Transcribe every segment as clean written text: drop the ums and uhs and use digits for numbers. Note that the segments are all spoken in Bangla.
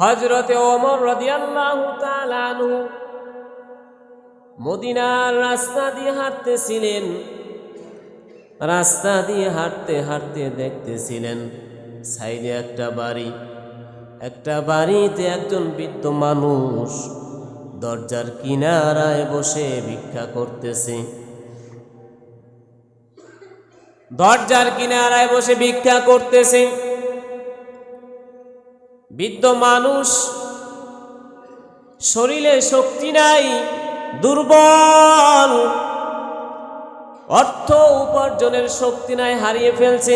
হযরতে ওমর রাদিয়াল্লাহু তাআলা আনহু মদিনার রাস্তা দিয়ে হাঁটতেছিলেন। রাস্তা দিয়ে হাঁটতে হাঁটতে দেখতেছিলেন সাইডে একটা বাড়িতে একজন বৃদ্ধ মানুষ দরজার কিনারায় বসে ভিক্ষা করতেছে। বৃদ্ধ মানুষ, শরীরে শক্তি নাই, দুর্বল, অর্থ উপার্জনের শক্তি নাই, হারিয়ে ফেলছে।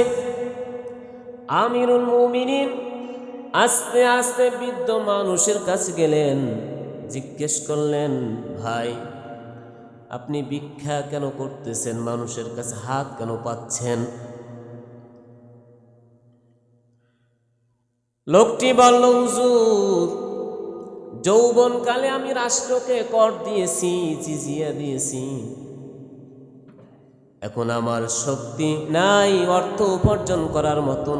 আমিরুল মুমিনিন আস্তে আস্তে বৃদ্ধ মানুষের কাছে গেলেন, জিজ্ঞেস করলেন, ভাই আপনি ভিক্ষা কেন করতেছেন? মানুষের কাছে হাত কেন পাচ্ছেন? লোকটি বলল, হুজুর, যৌবনকালে আমি রাষ্ট্রকে কর দিয়েছি, জিজিয়া দিয়েছি। এখন আমার শক্তি নাই, অর্থ উপার্জন করার মতন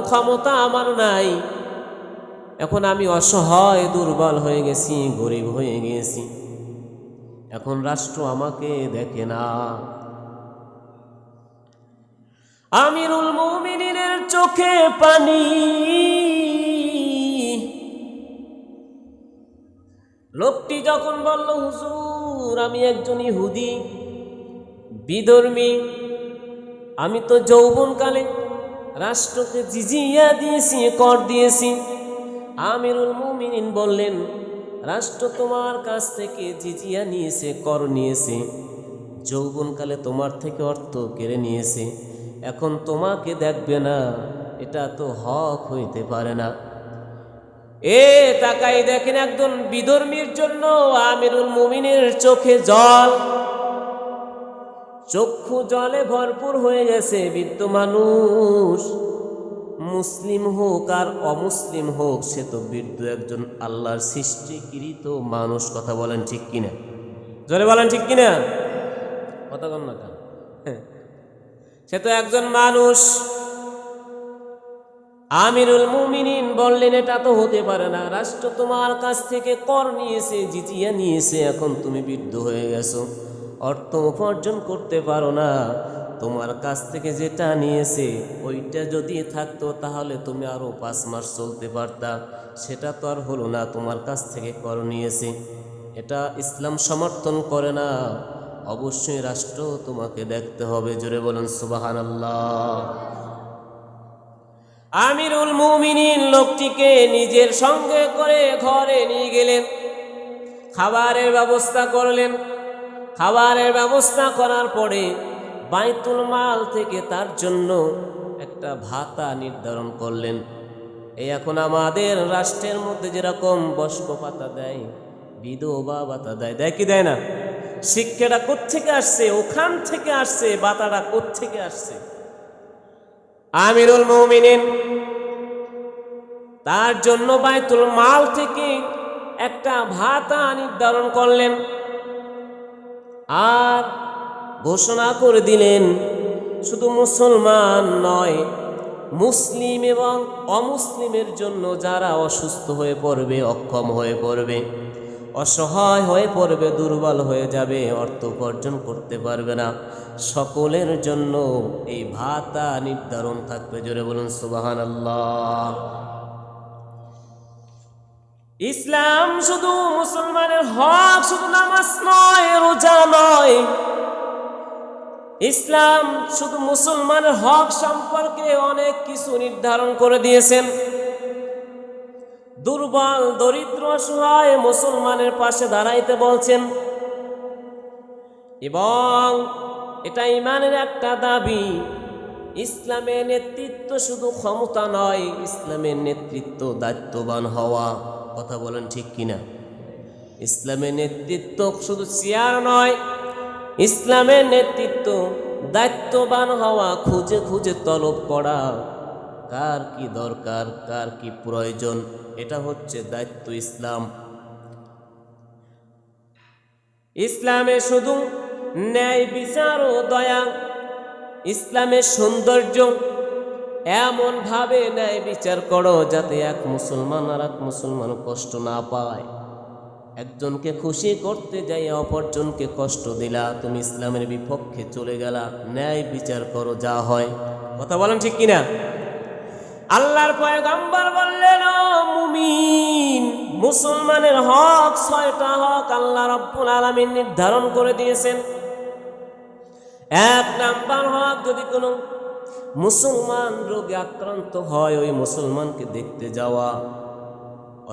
ক্ষমতা আমার নাই। এখন আমি অসহায়, দুর্বল হয়ে গেছি, গরিব হয়ে গেছি। এখন রাষ্ট্র আমাকে দেখে না। আমিরুল মুমিনিনের চোখে পানি। লোকটি যখন বলল, হুজুর, আমি একজন ইহুদি, বিধর্মী, আমি তো যৌবনকালে রাষ্ট্রকে জিজিয়া দিয়েছি, কর দিয়েছি। আমিরুল মুমিনিন বললেন, রাষ্ট্র তোমার কাছ থেকে জিজিয়া নিয়েছে, কর নিয়েছে, যৌবনকালে তোমার থেকে অর্থ কেড়ে নিয়েছে, এখন তোমাকে দেখবে না, এটা তো হক হইতে পারে না। তাকাই দেখেন, একজন বিধর্মীর জন্য আমিরুল মুমিনের চোখে জল, চক্ষু জলে ভরপুর হয়ে গেছে। বৃদ্ধ মানুষ, মুসলিম হোক আর অমুসলিম হোক, সে তো বৃদ্ধ একজন আল্লাহর সৃষ্টিকৃত মানুষ। কথা বলেন ঠিক কিনা? জোরে বলেন ঠিক কিনা? কথা বল না কেন? সে তো একজন মানুষ। আমিরুল মুমিনিন বললেন, এটা তো হতে পারে না, রাষ্ট্র তোমার কাছ থেকে কর নিয়েছে, জিজিয়া নিয়েছে, এখন তুমি বৃদ্ধ হয়ে গেছো, অর্থ উপার্জন করতে পারো না। তোমার কাছ থেকে যেটা নিয়েছে ওইটা যদি থাকতো তাহলে তুমি আরো 5 মাস চলতে পারতা, সেটা তো আর হলো না, তোমার কাছ থেকে কর নিয়েছে। এটা ইসলাম সমর্থন করে না। অবশ্যই রাষ্ট্র তোমাকে দেখতে হবে। জোরে বলুন সুবহানাল্লাহ। আমিরুল মুমিনিন লোকটিকে নিজের সঙ্গে করে ঘরে নিয়ে গেলেন, খাবারের ব্যবস্থা করলেন। খাবারের ব্যবস্থা করার পরে বাইতুল মাল থেকে তার জন্য একটা ভাতা নির্ধারণ করলেন। এখন আমাদের রাষ্ট্রের মধ্যে যেরকম বয়স্ক ভাতা দেয়, বিধবা ভাতা দেয়, দেয় কি দেয় না? শিক্ষাটা কোত্থেকে আসছে? ওখান থেকে আসছে। ভাতাটা কোত্থেকে আসছে? আমিরুল মুমিনিন তার জন্য বাইতুল মাল থেকে একটা ভাতা নির্ধারণ করলেন আর ঘোষণা করে দিলেন, শুধু মুসলমান নয়, মুসলিম এবং অমুসলিমের জন্য যারা অসুস্থ হয়ে পড়বে, অক্ষম হয়ে পড়বে, অসহায় হয়ে পড়বে, দুর্বল হয়ে যাবে, অর্থ উপার্জন করতে পারবে না, সকলের জন্য এই ভাতা নির্ধারণ থাকবে। জোরে বলুন সুবহানাল্লাহ। ইসলাম শুধু মুসলমানের হক, শুধু নামাজ নয়, রোজা নয়, ইসলাম শুধু মুসলমানের হক সম্পর্কে অনেক কিছু নির্ধারণ করে দিয়েছেন। দুর্বল, দরিদ্র, অসহায় মুসলমানের পাশে দাঁড়াইতে বলছেন। এবং এটা ঈমানের একটা দাবি। ইসলামের নেতৃত্ব শুধু ক্ষমতা নয়, ইসলামের নেতৃত্ব দায়িত্ববান হওয়া। কথা বলেন ঠিক কিনা? ইসলামের নেতৃত্ব শুধু চেয়ার নয়, ইসলামের নেতৃত্ব দায়িত্ববান হওয়া, খুঁজে খুঁজে তলব করা, কার কি দরকার, কার কি প্রয়োজন, এটা হচ্ছে দায়িত্ব ইসলাম। ইসলামে শুধু ন্যায় বিচার ও দয়া, ইসলামের সৌন্দর্য, এমন ভাবে ন্যায় বিচার করো যাতে এক মুসলমান আর এক মুসলমান কষ্ট না পায়। একজনকে খুশি করতে যাই অপরজনকে কষ্ট দিলা, তুমি ইসলামের বিপক্ষে চলে গেলা। ন্যায় বিচার করো, যা হয়। কথা বলেন ঠিক কিনা? আল্লাহর পয়গম্বর বললেন, ও মুমিন, মুসলমানের হক 6টা হক আল্লাহ রাব্বুল আলামিন নির্ধারণ করে দিয়েছেন। 1 নাম্বার হক, যদি কোনো মুসলমান রোগে আক্রান্ত হয় ওই মুসলমানকে দেখতে যাওয়া।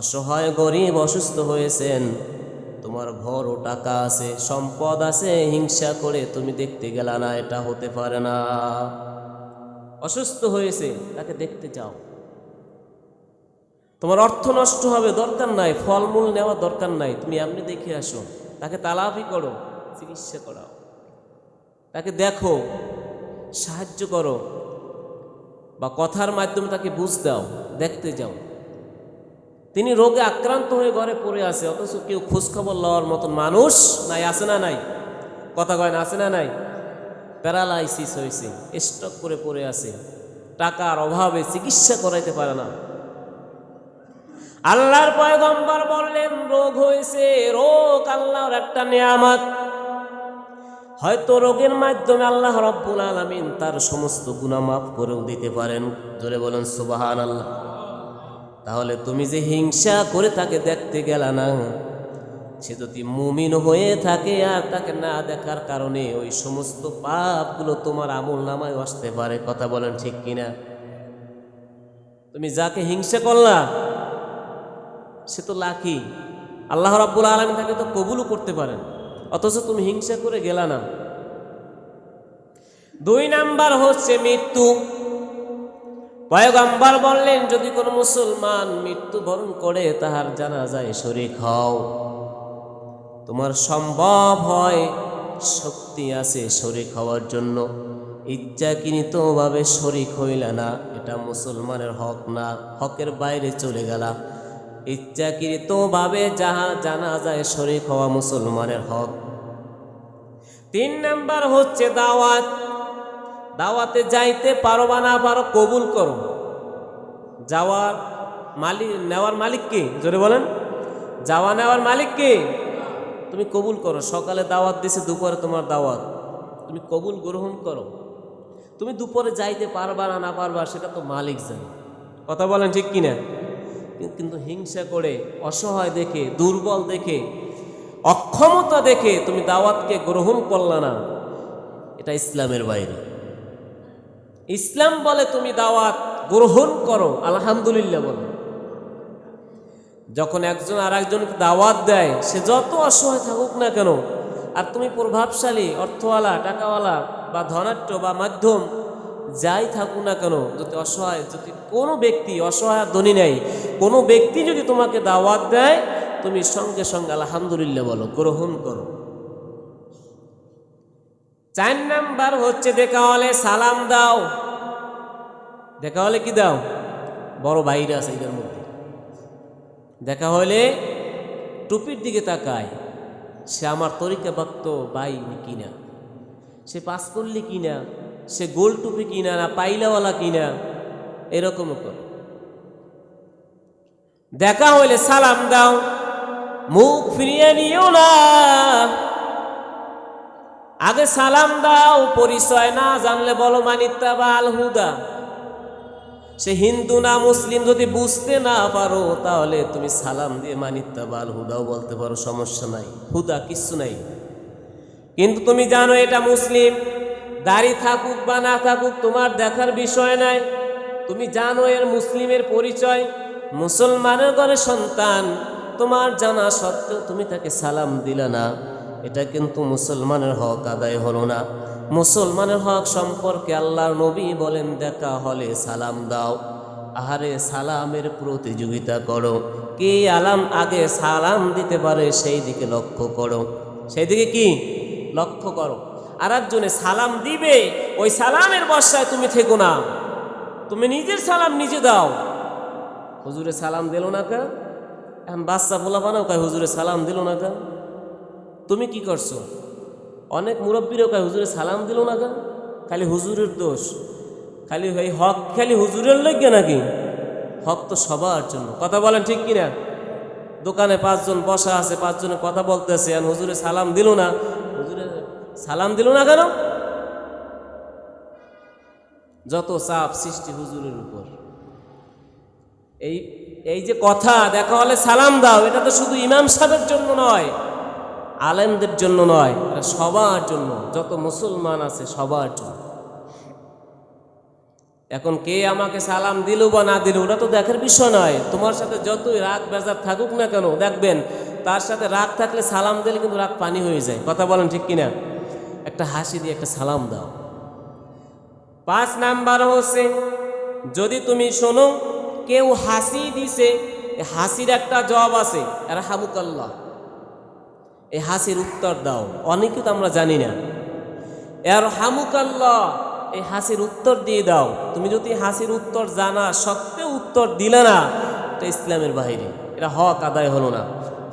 অসহায় গরিব অসুস্থ হয়েছেন, তোমার বড় টাকা আছে, সম্পদ আছে, হিংসা করে তুমি দেখতে গেলা না, এটা হতে পারে না। অসুস্থ হয়েছে, তাকে দেখতে যাও। তোমার অর্থ নষ্ট হবে, দরকার নাই, ফলমূল নেওয়া দরকার নাই, তুমি এমনি দেখে আসো। তাকে তালাফি করো, চিকিৎসা করাও, তাকে দেখো, সাহায্য করো, বা কথার মাধ্যমে তাকে বুঝ দাও, দেখতে যাও। তিনি রোগে আক্রান্ত হয়ে ঘরে পড়ে আছে, অথচ কেউ খোঁজখবর লওয়ার মতন মানুষ নাই। আছে না নাই? কথা কয় না, আছে না নাই? প্যারালাইসিস হয়েছে, স্ট্রোক করে পড়ে আছে, টাকার অভাবে চিকিৎসা করাইতে পারে না। আল্লাহর পয়গম্বর বললেন, রোগ হয়েছে, রোগ আল্লাহর একটা নিয়ামত। হয়তো রোগের মাধ্যমে আল্লাহ রাব্বুল আলামিন তার সমস্ত গুনাহ মাফ করেও দিতে পারেন। জোরে বলেন সুবহানাল্লাহ। তাহলে তুমি যে হিংসা করে তাকে দেখতে গেলা না, সে যদি মুমিন হয়ে থাকে আর তাকে না দেখার কারণে ওই সমস্ত পাপগুলো তোমার আমল নামায় আসতে পারে। কথা বলেন ঠিক কিনা? তুমি যাকে হিংসা করলা সে তো লাকি, আল্লাহ রাব্বুল আলামিন তাকে তো কবুলও করতে পারেন, অথচ তুমি হিংসা করে গেলা না। 2 নাম্বার হচ্ছে মৃত্যু। পয়গম্বর বললেন, যদি কোনো মুসলমান মৃত্যুবরণ করে তাহার জানাজায় শরীক হও। তোমার সম্ভব হয়, শক্তি আছে শরীক হওয়ার জন্য, ইচ্ছাকৃতভাবে শরীক হইলা না, এটা মুসলমানের হক না, হকের বাইরে চলে গেলা। ইচ্ছাকৃতভাবে যাহা জানাজায় শরীক হওয়া মুসলমানের হক। 3 নাম্বার হচ্ছে দাওয়াত। দাওয়াতে যাইতে পারো বা না পারো, কবুল করো। যাওয়ার মালিক, নেওয়ার মালিক কে? জোরে বলেন। যাওয়া নেওয়ার মালিক কে? তুমি কবুল করো। সকালে দাওয়াত দিছে, দুপুরে তোমার দাওয়াত, তুমি কবুল গ্রহণ করো। তুমি দুপুরে যাইতে পারবা না না পারবা সেটা তো মালিক জানে। কথা বলেন ঠিক কিনা? কিন্তু হিংসা করে, অসহায় দেখে, দুর্বল দেখে, অক্ষমতা দেখে তুমি দাওয়াতকে গ্রহণ করলা না, এটা ইসলামের বাইরে। ইসলাম বলে তুমি দাওয়াত গ্রহণ করো, আলহামদুলিল্লাহ বলো। যখন একজন আর একজনকে দাওয়াত দেয়, সে যত অসহায় থাকুক না কেন, আর তুমি প্রভাবশালী, অর্থওয়ালা, টাকাওয়ালা বা ধনাঢ্য বা মাধ্যম যাই থাকুক না কেন, যদি অসহায়, যদি কোনো ব্যক্তি অসহায় ধনী নেই, কোনো ব্যক্তি যদি তোমাকে দাওয়াত দেয়, তুমি সঙ্গে সঙ্গে আলহামদুলিল্লাহ বলো, গ্রহণ করো। 4 নাম্বার হচ্ছে দেখা হলে সালাম দাও। দেখা হলে কি দাও? বড় ভাইরা আছে এদের মধ্যে, দেখা হলে টুপির দিকে তাকায়, সে আমার তরিকা ভক্ত ভাই কিনা, সে পাস করলি কিনা, সে গোল টুপি কিনা না পাইলাওয়ালা কিনা, এরকম করে। দেখা হইলে সালাম দাও, মুখ ফিরিয়ে নিও না, আগে সালাম দাও। পরিচয় না জানলে বলো মানিত্তাবা আল হুদা। সে হিন্দু না মুসলিম যদি বুঝতে না পারো, তাহলে তুমি সালাম দিয়ে মানিত্তাবা আল হুদাও বলতে পারো, সমস্যা নাই, হুদা কিচ্ছু নাই। কিন্তু তুমি জানো এটা মুসলিম, দাড়ি থাকুক বা না থাকুক তোমার দেখার বিষয় নাই। তুমি জানো এর মুসলিমের পরিচয়, মুসলমানের ঘরে সন্তান, তোমার জানা সত্ত্বেও তুমি তাকে সালাম দিলা না, এটা কিন্তু মুসলমানের হক আদায় হলো না। মুসলমানের হক সম্পর্কে আল্লাহর নবী বলেন, দেখা হলে সালাম দাও। আহারে সালামের প্রতিযোগিতা করো, কে আগে সালাম দিতে পারে সেই দিকে লক্ষ্য করো, সেই দিকে কি লক্ষ্য করো। আর একজনে সালাম দিবে, ওই সালামের বর্ষায় তুমি থেকো না, তুমি নিজের সালাম নিজে দাও। হুজুরে সালাম দিল না কা, এখন বাচ্চা পোলা বানাও কয় হুজুরে সালাম দিল না কা। তুমি কি করছো? অনেক মুরব্বীরাও কয় হুজুরে সালাম দিল না কা, খালি হুজুরের দোষ। খালি ভাই হক খালি হুজুরের লইগে নাকি? হক তো সবার জন্য। কথা বলেন ঠিক কিনা? দোকানে 5 জন বসা আছে, 5 জনে কথা বলতেছে, আর হুজুরে সালাম দিল না। হুজুরে সালাম দিল না কেন? যত চাপ সৃষ্টি হুজুরের উপর। এই এই যে কথা দেখা হলে সালাম দাও, এটা তো শুধু ইমাম সাহেবের জন্য নয়, আলেমদের জন্য নয়, এটা সবার জন্য, যত মুসলমান আছে সবার জন্য। এখন কে আমাকে সালাম দিল বা না দিল ওটা তো দেখার বিষয় নয়। তোমার সাথে যতই রাগ বেজার থাকুক না কেন, দেখবেন তার সাথে রাগ থাকলে সালাম দিলে কিন্তু রাগ পানি হয়ে যায়। কথা বলেন ঠিক কিনা? একটা হাসি দিয়ে একটা সালাম দাও। 5 নাম্বার হচ্ছে, যদি তুমি শোনো কেউ হাসি দিছে, হাসির একটা জবাব আছে, রাহমুকাল্লাহ, এই হাসির উত্তর দাও। অনেকে তো আমরা জানি না, রাহমুকাল্লাহ এই হাসির উত্তর দিয়ে দাও। তুমি যদি হাসির উত্তর জানা সত্ত্বেও উত্তর দিলে না, এটা ইসলামের বাইরে, এটা হক আদায় হলো না।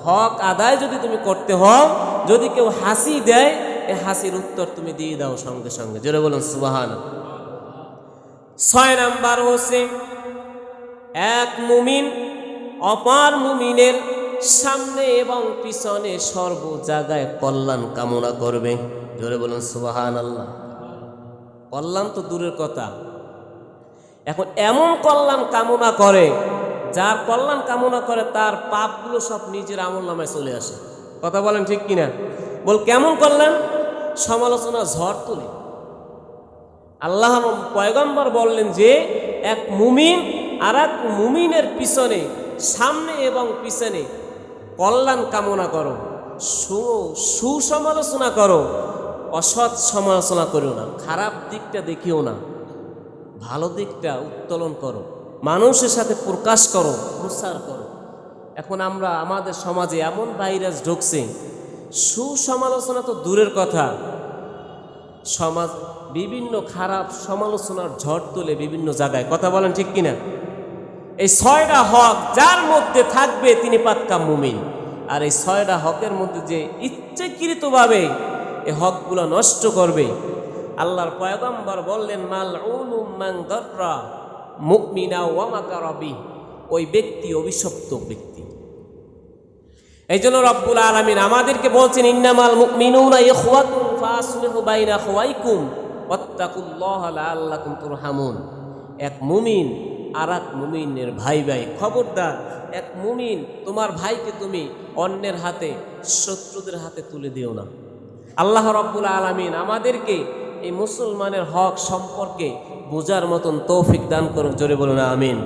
হক আদায় যদি তুমি করতে হও, যদি কেউ হাসি দেয়, এই হাসির উত্তর তুমি দিয়ে দাও সঙ্গে সঙ্গে। জোরে বলুন সুবহানাল্লাহ। 6 নাম্বার হচ্ছে, এক মুমিন অপর মুমিনের সামনে এবং পিছনে সর্ব জায়গায় কল্যাণ কামনা করবে। জোরে বলুন সুবহানাল্লাহ। কল্যাণ তো দূরের কথা, এখন এমন কল্যাণ কামনা করে, যার কল্যাণ কামনা করে তার পাপগুলো সব নিজের আমল নামায় চলে আসে। কথা বলেন ঠিক কিনা? বল কেমন কল্যাণ? সমালোচনা ঝড় তুলে। আল্লাহ পয়গম্বর বললেন যে এক মুমিন আর এক মুমিনের পিছনে, সামনে এবং পিছনে কল্যাণ কামনা করো, সুসমালোচনা করো, অসৎ সমালোচনা করো না, খারাপ দিকটা দেখিও না, ভালো দিকটা উত্তোলন করো, মানুষের সাথে প্রকাশ করো, প্রচার করো। এখন আমরা আমাদের সমাজে এমন ভাইরাস ঢুকছে, সুসমালোচনা তো দূরের কথা, সমাজ বিভিন্ন খারাপ সমালোচনার ঝড় তোলে বিভিন্ন জায়গায়। কথা বলেন ঠিক কিনা? এই 6টা হক যার মধ্যে থাকবে তিনি পাক্কা মুমিন। আর এই 6টা হকের মধ্যে যে ইচ্ছাকৃতভাবে এই হকগুলো নষ্ট করবে, আল্লাহর পয়গম্বর বললেন, মালউনুম মান দাররা মুমিনা ওয়া মাকারা বিহি, ওই ব্যক্তি অভিশপ্ত ব্যক্তি। এই জন্য রব্বুল আলামিন আমাদেরকে বলছেন, ইন্নামাল মুমিনুনা ইখওয়াতুন ফাসলিহু বাইনা আখওয়াইকুম ওয়াত্তাকুল্লাহা লাআল্লাকুম তুরহামুন। এক মুমিন আর এক মুমিনের ভাই ভাই। খবরদার, এক মুমিন তোমার ভাইকে তুমি অন্যের হাতে, শত্রুদের হাতে তুলে দিও না। আল্লাহ রব্বুল আলামিন আমাদেরকে এই মুসলমানের হক সম্পর্কে বোঝার মতন তৌফিক দান করুন। জোরে বলুন আমিন।